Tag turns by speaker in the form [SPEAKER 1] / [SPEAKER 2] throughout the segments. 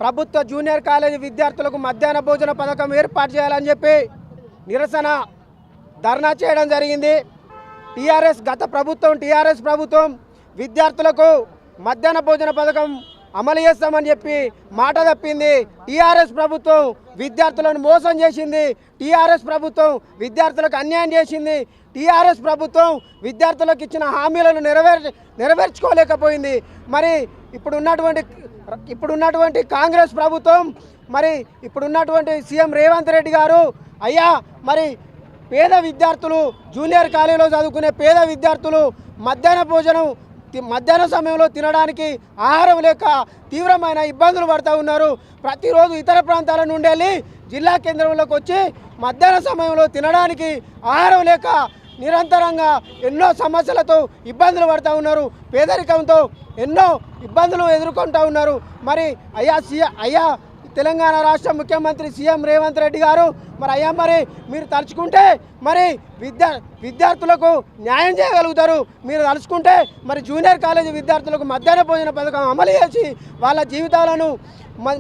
[SPEAKER 1] ప్రభుత్వ junior college విద్యార్థులకు మధ్యాహ్న భోజన పథకం ఏర్పాటు చేయాలని చెప్పి నిరసన ధర్నా చేయడం జరిగింది. గత ప్రభుత్వం టీఆర్ఎస్ ప్రభుత్వం విద్యార్థులకు మధ్యాహ్న భోజన పథకం అమలు చేస్తామని చెప్పి మాట తప్పింది. టీఆర్ఎస్ ప్రభుత్వం విద్యార్థులను మోసం చేసింది. టీఆర్ఎస్ ప్రభుత్వం విద్యార్థులకు అన్యాయం చేసింది. టీఆర్ఎస్ ప్రభుత్వం విద్యార్థులకు ఇచ్చిన హామీలను నెరవేర్చుకోలేకపోయింది. మరి ఇప్పుడున్నటువంటి కాంగ్రెస్ ప్రభుత్వం, మరి ఇప్పుడున్నటువంటి సీఎం రేవంత్ రెడ్డి గారు, అయ్యా మరి పేద విద్యార్థులు, జూనియర్ కాలేజీలో చదువుకునే పేద విద్యార్థులు మధ్యాహ్న సమయంలో తినడానికి ఆహారం లేక తీవ్రమైన ఇబ్బందులు పడుతూ ఉన్నారు. ప్రతిరోజు ఇతర ప్రాంతాల నుండి వెళ్ళి జిల్లా కేంద్రంలోకి వచ్చి మధ్యాహ్న సమయంలో తినడానికి ఆహారం లేక నిరంతరంగా ఎన్నో సమస్యలతో ఇబ్బందులు పడుతూ ఉన్నారు. పేదరికంతో ఎన్నో ఇబ్బందులు ఎదుర్కొంటూ ఉన్నారు. మరి అయ్యా తెలంగాణ రాష్ట్ర ముఖ్యమంత్రి సీఎం రేవంత్ రెడ్డి గారు, మరి మీరు తలుచుకుంటే మరి విద్యార్థులకు న్యాయం చేయగలుగుతారు. మీరు తలుచుకుంటే మరి జూనియర్ కాలేజీ విద్యార్థులకు మధ్యాహ్న భోజన పథకం అమలు చేసి వాళ్ళ జీవితాలను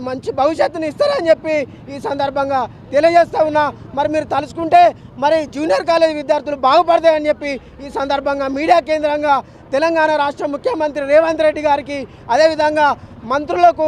[SPEAKER 1] మంచి భవిష్యత్తుని ఇస్తారని చెప్పి ఈ సందర్భంగా తెలియజేస్తూ ఉన్నా. మరి మీరు తలుచుకుంటే మరి జూనియర్ కాలేజీ విద్యార్థులు బాగుపడతాయని చెప్పి ఈ సందర్భంగా మీడియా కేంద్రంగా తెలంగాణ రాష్ట్ర ముఖ్యమంత్రి రేవంత్ రెడ్డి గారికి, అదేవిధంగా మంత్రులకు,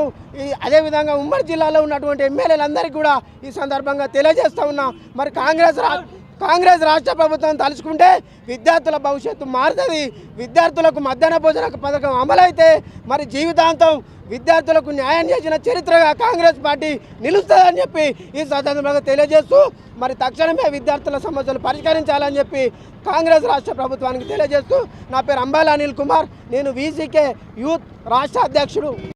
[SPEAKER 1] అదేవిధంగా ఉమ్మడి జిల్లాలో ఉన్నటువంటి ఎమ్మెల్యేలందరికీ కూడా ఈ సందర్భంగా తెలియజేస్తూ ఉన్నా. మరి కాంగ్రెస్ రాష్ట్ర ప్రభుత్వం తలుచుకుంటే విద్యార్థుల భవిష్యత్తు మారుతుంది. విద్యార్థులకు మధ్యాహ్న భోజన పథకం అమలైతే మరి జీవితాంతం విద్యార్థులకు న్యాయం చేసిన చరిత్రగా కాంగ్రెస్ పార్టీ నిలుస్తుందని చెప్పి ఈ సందర్భంగా తెలియజేస్తూ, మరి తక్షణమే విద్యార్థుల సమస్యలు పరిష్కరించాలని చెప్పి కాంగ్రెస్ రాష్ట్ర ప్రభుత్వానికి తెలియజేస్తూ, నా పేరు అంబాల అనిల్ కుమార్, నేను వీసీకే యూత్ రాష్ట్ర అధ్యక్షుడు.